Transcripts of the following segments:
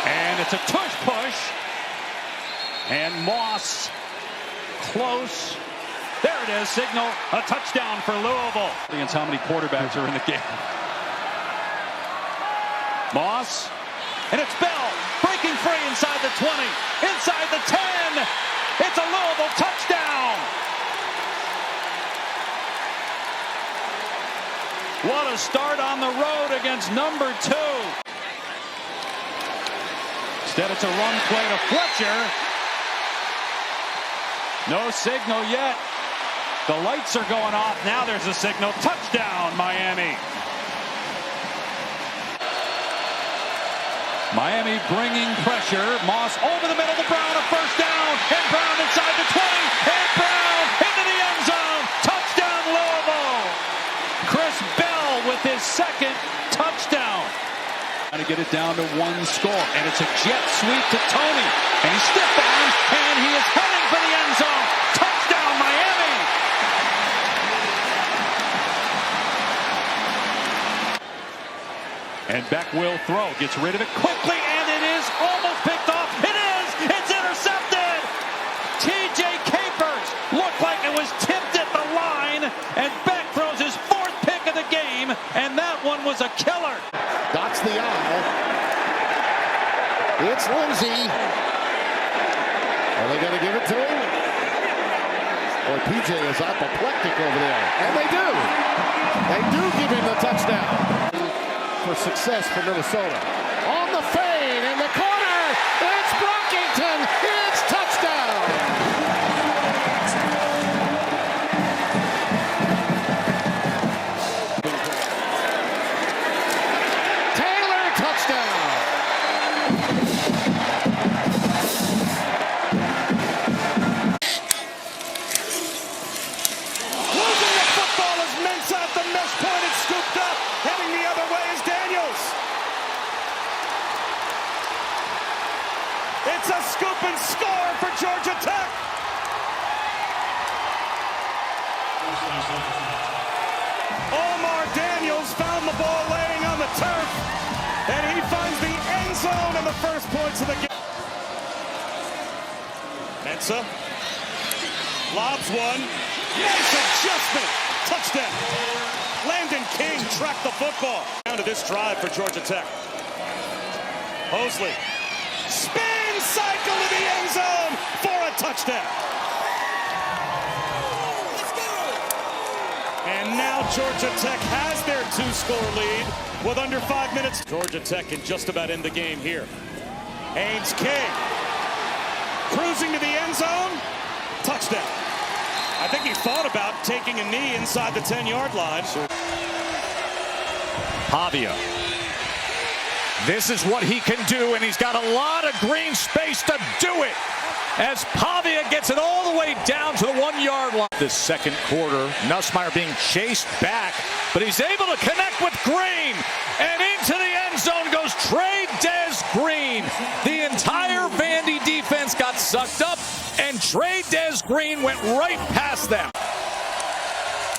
And it's a tush push. And Moss close. There it is, signal, a touchdown for Louisville. Against how many quarterbacks are in the game. Moss, and it's Bell breaking free inside the 20, inside the 10. It's a Louisville touchdown. What a start on the road against number 2. Instead, it's a run play to Fletcher. No signal yet. The lights are going off. Now there's a signal. Touchdown, Miami. Miami bringing pressure. Moss over the middle to Brown, a first down. And Brown inside the 20. And Brown into the end zone. Touchdown, Louisville. Chris Bell with his second touchdown. Trying to get it down to 1 score. And it's a jet sweep to Tony. And he stiff-arms, and he is heading for the end zone. Touchdown, Miami. And Beck will throw. Gets rid of it quickly, and it is almost picked off. It is! It's intercepted! T.J. Capers looked like it was tipped at the line, and Beck throws his 4th pick of the game, and that one was a killer. Dots the eye. It's Lindsey. Are they going to give it to him? Boy, PJ is apoplectic over there. And they do. They do give him the touchdown. For success for Minnesota. On the fade in the corner. It's Brockington. It's touchdown. Taylor, touchdown. Losing the football as Mensah at the mesh point. It's scooped up. Heading the other way is Daniels. It's a scoop and score for Georgia Tech. Omar Daniels found the ball laying on the turf, and he finds the end zone and the first points of the game. Mensah lobs one. Nice adjustment. Touchdown. Landon King tracked the football. Down to this drive for Georgia Tech. Mosley. Spin cycle to the end zone for a touchdown. And now Georgia Tech has their 2-score lead with under 5 minutes. Georgia Tech can just about end the game here. Haynes King. Cruising to the end zone. Touchdown. I think he thought about taking a knee inside the 10-yard line. Pavia. This is what he can do, and he's got a lot of green space to do it. As Pavia gets it all the way down to the 1-yard line. This second quarter, Nussmeier being chased back, but he's able to connect with Green. And into the end zone goes Trey-Dez Green. The entire Vandy defense got sucked up, and Trey-Dez Green went right past them.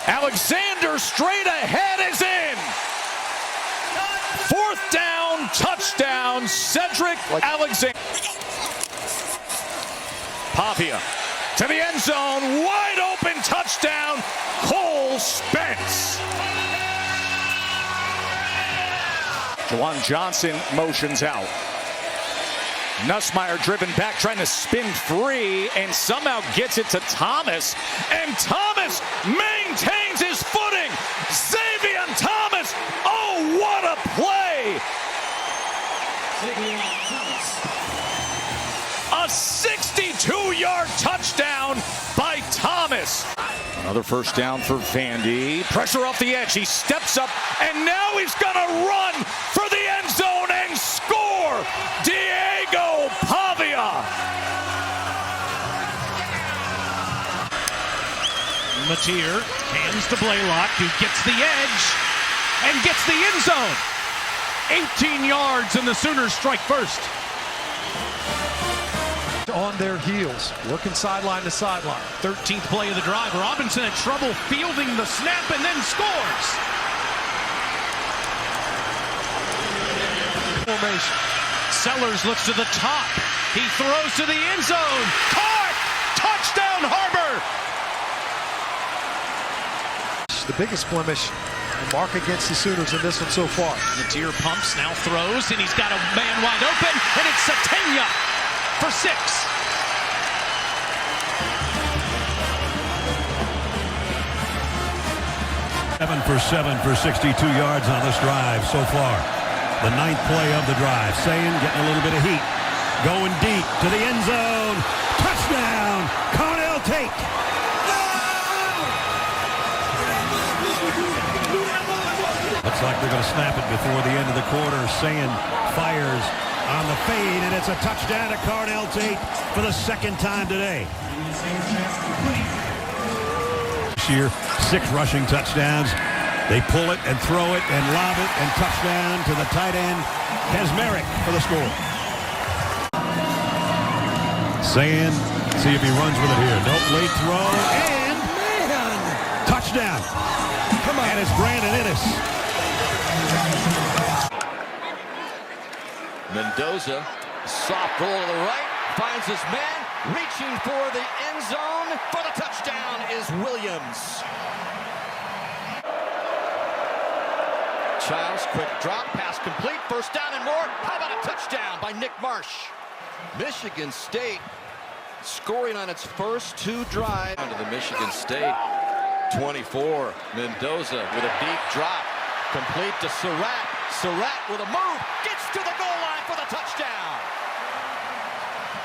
Alexander straight ahead is in. 4th down, touchdown, Cedric Alexander. Pavia to the end zone, wide open touchdown, Cole Spence. Juwan Johnson motions out. Nussmeier driven back, trying to spin free, and somehow gets it to Thomas. And Thomas maintains his footing. Xavier Thomas, oh, what a play! A 62-yard touchdown by Thomas. Another first down for Vandy. Pressure off the edge. He steps up, and now he's going to run for the end zone and score. Diego Pavia. Mateer hands to Blaylock, who gets the edge and gets the end zone. 18 yards, and the Sooners strike first. On their heels, working sideline to sideline. 13th play of the drive. Robinson had trouble fielding the snap and then scores. Formation. Sellers looks to the top. He throws to the end zone. Caught! Touchdown, Harbor! The biggest blemish, the mark against the Sooners in this one so far. Nadir pumps, now throws, and he's got a man wide open, and it's Satenya for 6. Seven for 62 yards on this drive so far. The 9th play of the drive. Sayin getting a little bit of heat. Going deep to the end zone. Touchdown, Carnell Tate. Looks like they're going to snap it before the end of the quarter. Sayin fires on the fade, and it's a touchdown to Carnell Tate for the 2nd time today. This year, 6 rushing touchdowns. They pull it and throw it and lob it and touchdown to the tight end, Kaczmarek, for the score. Sayin, see if he runs with it here. Nope, late throw, and touchdown. Come on. And it's Brandon Inniss. Mendoza, soft roll to the right, finds his man, reaching for the end zone for the touchdown is Williams. Childs, quick drop, pass complete, 1st down and more. How about a touchdown by Nick Marsh? Michigan State scoring on its first 2 drives. Onto the Michigan State 24. Mendoza with a deep drop, complete to Surratt. Surratt with a move, gets to the goal line for the touchdown.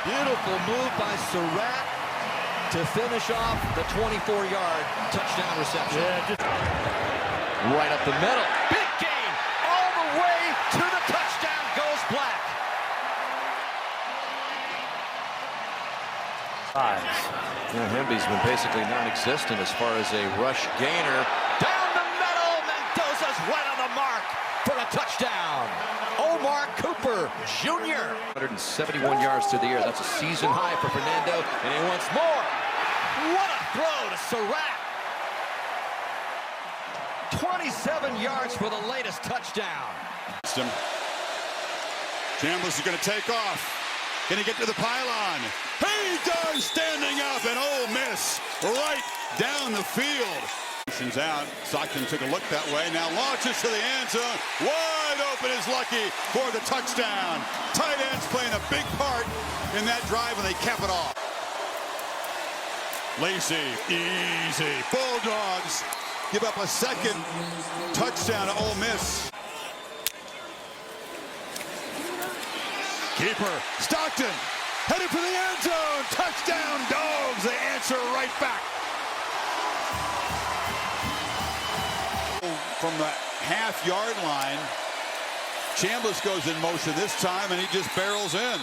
Beautiful move by Surratt to finish off the 24-yard touchdown reception. Right up the middle. Big gain all the way to the touchdown goes Black. Hemby's been basically non-existent as far as a rush gainer. Down the middle, Mendoza's right on the mark for a touchdown. Omar Cooper Jr. 171 yards through the air. That's a season high for Fernando, and he wants more. What a throw to Surratt. 27 yards for the latest touchdown. Chambliss is going to take off. Can he get to the pylon? He does, standing up, and Ole Miss right down the field. Out. Stockton took a look that way. Now launches to the end zone. Wide open is Lucky for the touchdown. Tight ends playing a big part in that drive, and they cap it off. Lacey, easy. Bulldogs give up a 2nd touchdown to Ole Miss. Keeper, Stockton, headed for the end zone. Touchdown, Dogs. They answer right back. From the half-yard line, Chambliss goes in motion this time, and he just barrels in.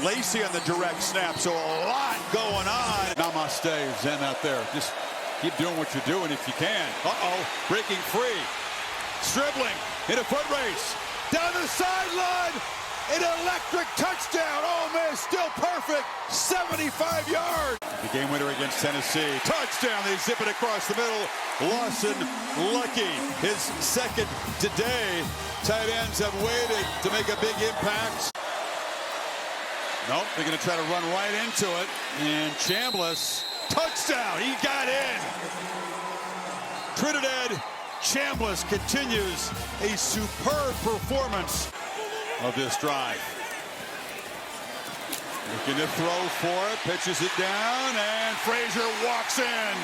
Lacey on the direct snap, so a lot going on. Namaste, Zen out there. Just keep doing what you're doing if you can. Breaking free. Stribling in a foot race. Down the sideline. An electric touchdown. Ole Miss still perfect. 75 yards. The game winner against Tennessee. Touchdown. They zip it across the middle. Lawson Lucky, his 2nd today. Tight ends have waited to make a big impact. Nope, they're going to try to run right into it. And Chambliss, touchdown. He got in. Trinidad Chambliss continues a superb performance of this drive. Looking to throw for it, pitches it down, and Frazier walks in.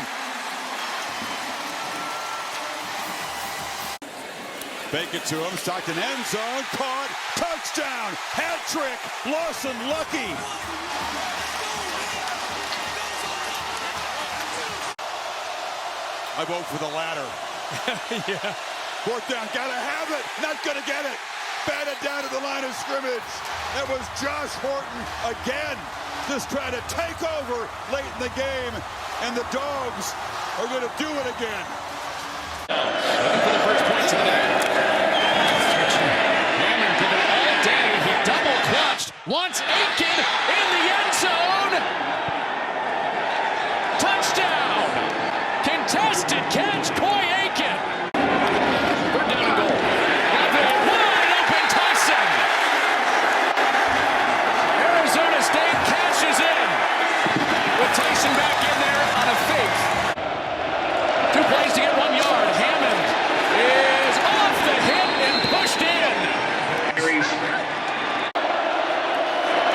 Fake it to him, Stockton end zone, caught, touchdown, hat trick, Lawson Lucky. I vote for the latter. Yeah. 4th down, gotta have it, not gonna get it. Batted down to the line of scrimmage. That was Josh Horton again, just trying to take over late in the game, and the Dogs are going to do it again. Looking for the first points of the day. Hammond did it all day. He double clutched. Wants Aiken in the end zone. Touchdown. Contested catch. Coy Aiken. 3rd down and goal. Wide open Tyson.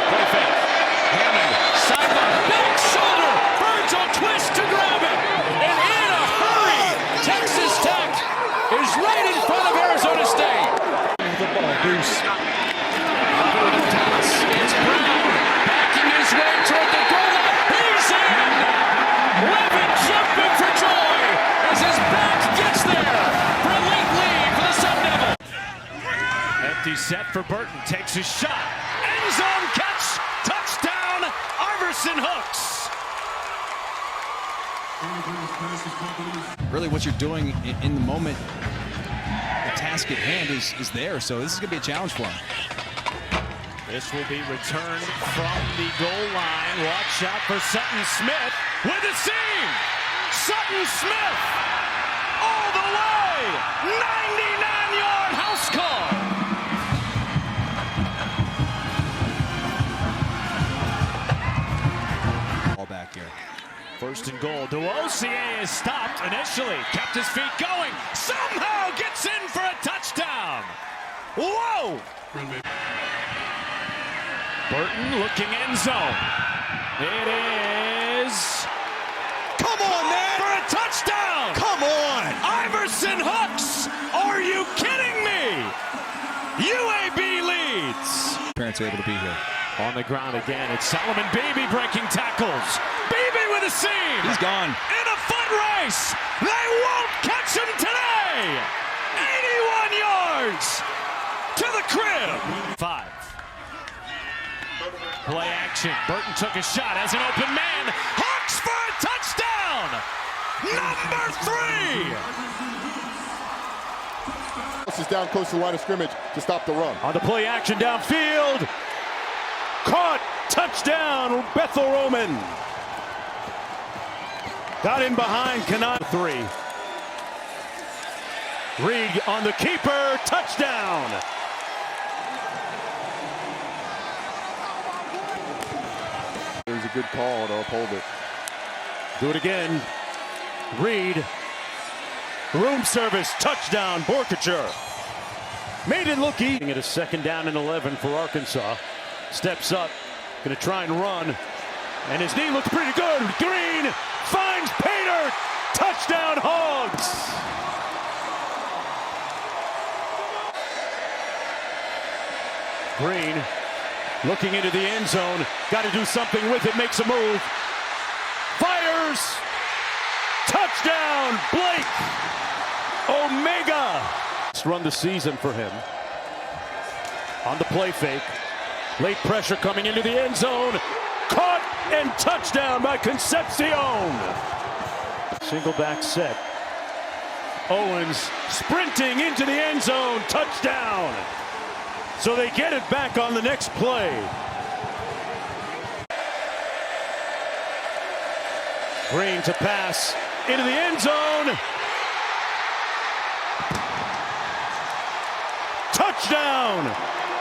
Play fake. Hammond, sideline, back shoulder. Burns on twist to grab it. And in a hurry, Texas Tech is right in front of Arizona State. The ball, Deuce. It's Brown backing his way toward the goal line. He's in! Levitt jumping for joy as his back gets there for a late lead for the Sun Devils. Empty set for Burton. Takes his shot. End zone catch. Touchdown, Iverson Hooks. Really what you're doing in the moment, the task at hand is there. So this is going to be a challenge for him. This will be returned from the goal line. Watch out for Sutton Smith with a seam. Sutton Smith all the way. 99-yard house call. All back here. First and goal. Duosier is stopped initially. Kept his feet going. Somehow gets in for a touchdown. Whoa! Burton looking end zone. It is. Come on, man! For a touchdown! Come on! Iverson Hooks! Are you kidding me? UAB leads. Parents are able to be here. On the ground again, it's Solomon Beebe breaking tackles. Beebe with a seam. He's gone. In a foot race. They won't catch him today. 81 yards to the crib. 5. Play action. Burton took a shot as an open man. Hawks for a touchdown. Number 3. This is down close to the line of scrimmage to stop the run. On the play action downfield. Caught. Touchdown. Bethel Roman. Got in behind. Cannot 3. Reed on the keeper. Touchdown. It was a good call to uphold it. Do it again. Reed. Room service. Touchdown. Borkature. Made it look easy. At a 2nd down and 11 for Arkansas. Steps up. Going to try and run. And his knee looks pretty good. Green finds Pater. Touchdown Hogs. Green looking into the end zone. Got to do something with it. Makes a move. Fires. Touchdown Blake Omega. Let's run the season for him. On the play fake. Late pressure coming into the end zone. Caught and touchdown by Concepcion. Single back set. Owens sprinting into the end zone. Touchdown. So they get it back on the next play. Green to pass into the end zone. Touchdown.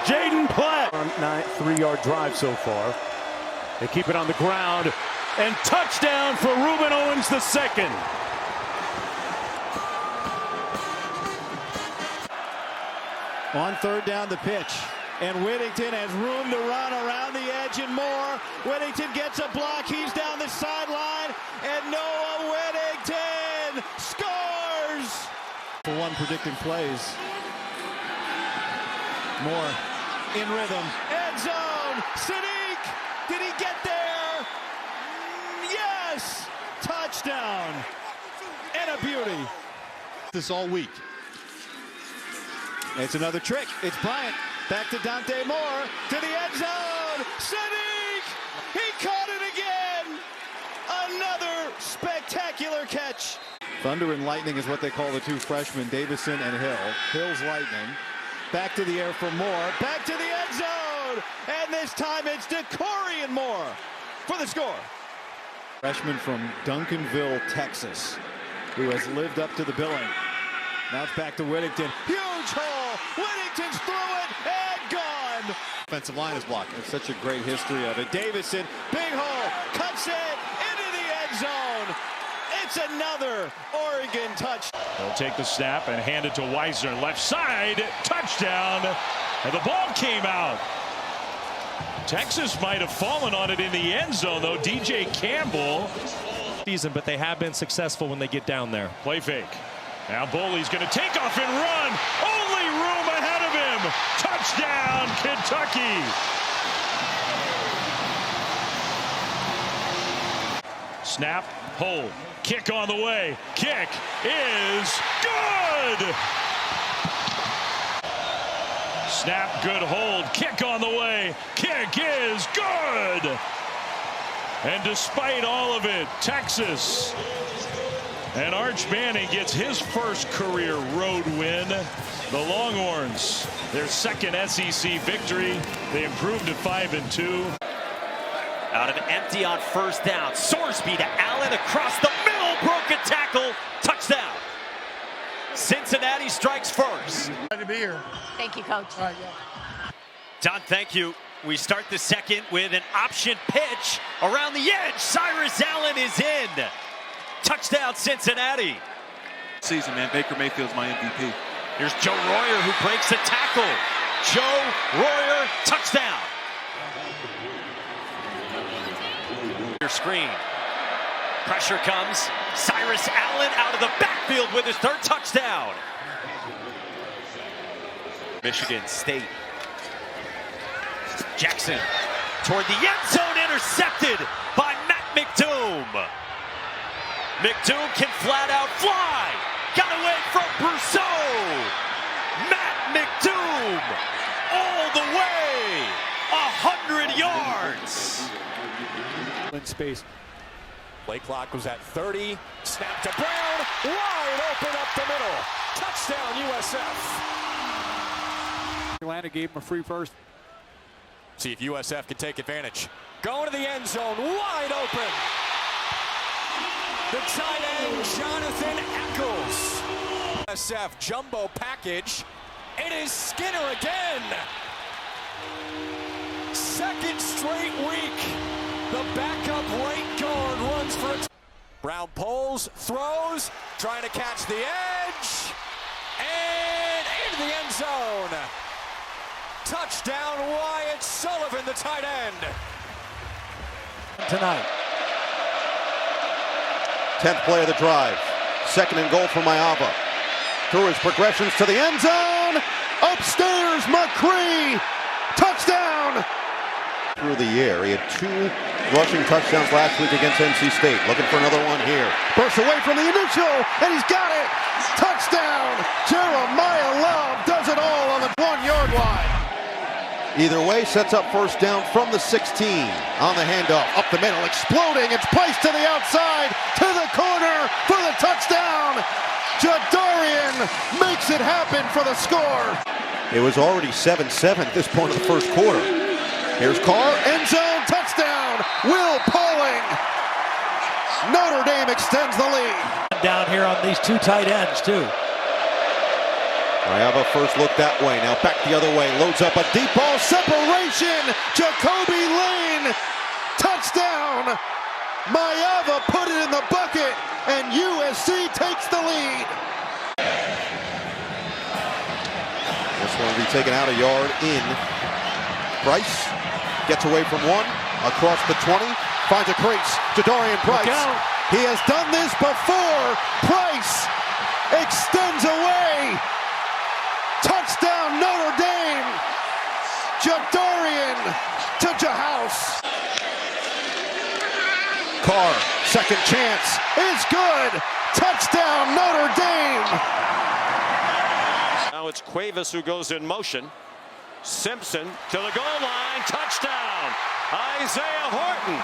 Jaden Platt. 3-yard drive so far. They keep it on the ground. And touchdown for Reuben Owens II. On 3rd down, the pitch. And Whittington has room to run around the edge and more. Whittington gets a block. He's down the sideline. And Noah Whittington scores! For one, predicting plays. Moore in rhythm. End zone. Sadiq. Did he get there? Yes. Touchdown. And a beauty. This all week. It's another trick. It's Bryant. Back to Dante Moore. To the end zone. Sadiq. He caught it again. Another spectacular catch. Thunder and lightning is what they call the two freshmen, Davison and Hill. Hill's lightning. Back to the air for Moore. Back to the end zone. And this time it's DeCorian Moore for the score. Freshman from Duncanville, Texas, who has lived up to the billing. Now it's back to Whittington. Huge hole. Whittington's through it and gone. Offensive line is blocked. It's such a great history of it. Davison, big hole, cuts it into the end zone. It's another Oregon touch. They'll take the snap and hand it to Weiser. Left side, touchdown, And the ball came out. Texas might have fallen on it in the end zone, though. DJ Campbell. But they have been successful when they get down there. Play fake. Now Boley's going to take off and run. Only room ahead of him. Touchdown, Kentucky. Snap, hold, kick on the way. Kick is good. Snap, good hold, kick on the way. Kick is good. And despite all of it, Texas and Arch Manning gets his first career road win. The Longhorns, their second SEC victory. They improved to 5-2. Out of empty on first down. Sorsby to Allen across the middle. Broken tackle. Touchdown. Cincinnati strikes first. Glad to be here. Thank you, Coach. All right, yeah. Don, thank you. We start the second with an option pitch around the edge. Cyrus Allen is in. Touchdown, Cincinnati. Season, man. Baker Mayfield's my MVP. Here's Joe Royer who breaks a tackle. Joe Royer, touchdown. Screen. Pressure comes. Cyrus Allen out of the backfield with his third touchdown. Michigan State. Jackson toward the end zone, intercepted by Matt McDoom. McDoom can flat out fly. Got away from Brousseau. Matt McDoom all the way. 100 yards. In space. Play clock was at 30. Snap to Brown. Wide open up the middle. Touchdown USF. Atlanta gave him a free first. See if USF can take advantage. Going to the end zone. Wide open. The tight end, Jonathan Eccles. USF jumbo package. It is Skinner again. Second straight week. The backup right guard runs for it. Brown pulls, throws, trying to catch the edge, and into the end zone. Touchdown, Wyatt Sullivan, the tight end. Tonight. 10th play of the drive. Second and goal for Maiava. Through his progressions to the end zone. Upstairs, McCree. Touchdown. Through the air. He had 2 rushing touchdowns last week against NC State. Looking for another one here. Bursts away from the initial, and he's got it. Touchdown. Jeremiah Love does it all on the 1-yard line. Either way, sets up first down from the 16. On the handoff, up the middle, exploding. It's placed to the outside, to the corner for the touchdown. Jadarian makes it happen for the score. It was already 7-7 at this point of the first quarter. Here's Carr, end zone, touchdown. Will Pauling. Notre Dame extends the lead. Down here on these 2 tight ends, too. I have a first look that way. Now back the other way. Loads up a deep ball. Separation. Jacoby Lane. Touchdown. Maiava put it in the bucket. And USC takes the lead. This one will be taken out a yard in. Price gets away from one. Across the 20. Finds a crease. Jadarian Price. He has done this before. Price extends away. Touchdown Notre Dame. Jadarian to Jahouse. Carr, second chance, is good. Touchdown Notre Dame. Now it's Cuevas who goes in motion. Simpson to the goal line. Touchdown. Isaiah Horton.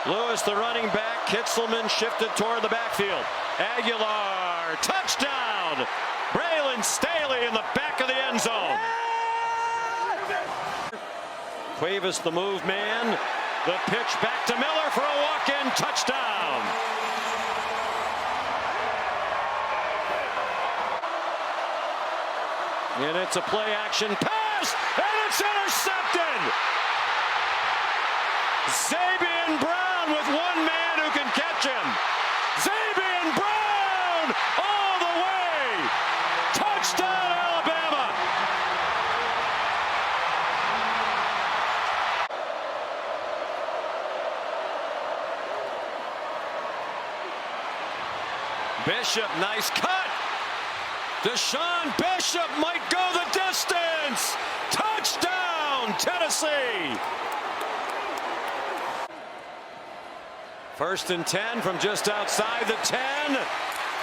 Lewis, the running back. Kitzelman shifted toward the backfield. Aguilar, touchdown! Braylon Staley in the back of the end zone. Cuevas, the move man. The pitch back to Miller for a walk-in touchdown. And it's a play-action pass, and it's intercepted! Zabian Brown with one man who can catch him. Zabian Brown all the way Touchdown, Alabama! Bishop, nice cut. Deshaun Bishop might go the distance. Touchdown, Tennessee. 1st and 10 from just outside the 10.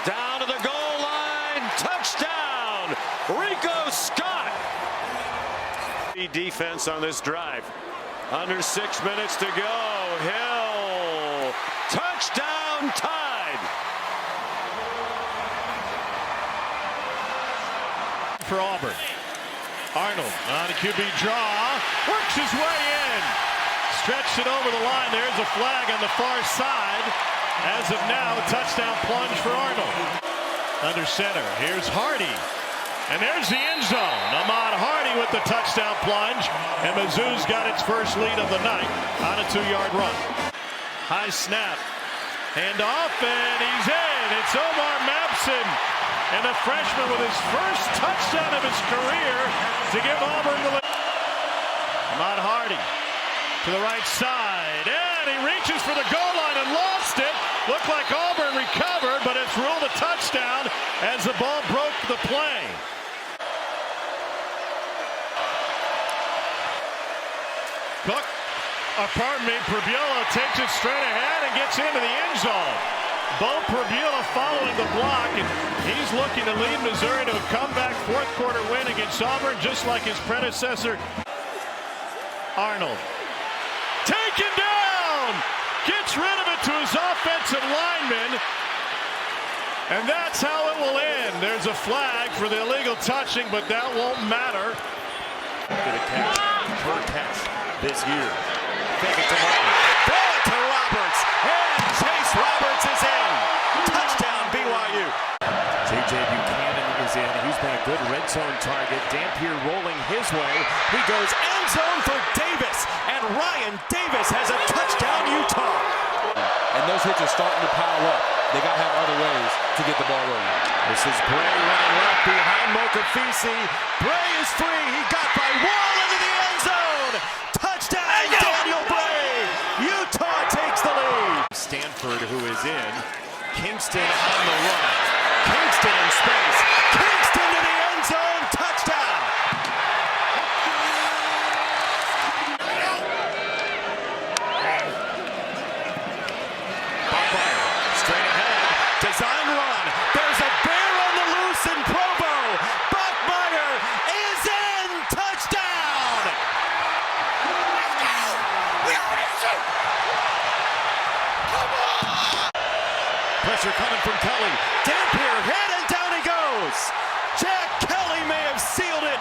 Down to the goal line. Touchdown, Rico Scott. Defense on this drive. Under 6 minutes to go. Hill. Touchdown, Tide. For Auburn. Arnold on a QB draw. Works his way in. Stretched it over the line. There's a flag on the far side. As of now, a touchdown plunge for Arnold. Under center. Here's Hardy. And there's the end zone. Ahmad Hardy with the touchdown plunge. And Mizzou's got its first lead of the night on a 2-yard run. High snap. Hand off, and he's in. It's Omar Mapson. And a freshman with his first touchdown of his career to give Auburn the lead. Ahmad Hardy to the right side. And he reaches for the goal line and lost it. Looked like Auburn recovered, but it's ruled a touchdown as the ball broke the play. Pribula takes it straight ahead and gets into the end zone. Bo Pribula following the block, and he's looking to lead Missouri to a comeback 4th quarter win against Auburn, just like his predecessor. Arnold taken down, gets rid of it to his offensive lineman, and that's how it will end. There's a flag for the illegal touching, but that won't matter. Per catch this year. Take it to Martin. Throw it to Roberts. And Chase Roberts is in. Touchdown, BYU. J.J. Buchanan is in. He's been a good red zone target. Dampier rolling his way. He goes end zone for Davis. And Ryan Davis has a touchdown, Utah. And those hits are starting to pile up. They got to have other ways to get the ball rolling. This is Bray running left behind Mokafisi. Bray is free. He got by Wall into the end zone. Touchdown, Daniel Bray. Utah takes the lead. Stanford, who is in. Kingston on the run. Kingston in space. Kingston to the end zone. Touchdown. Buckmeyer straight ahead. Design run. There's a bear on the loose in Provo. Buckmeyer is in. Touchdown. Pressure coming from Kelly. Dampier hit and down he goes. Jack Kelly may have sealed it,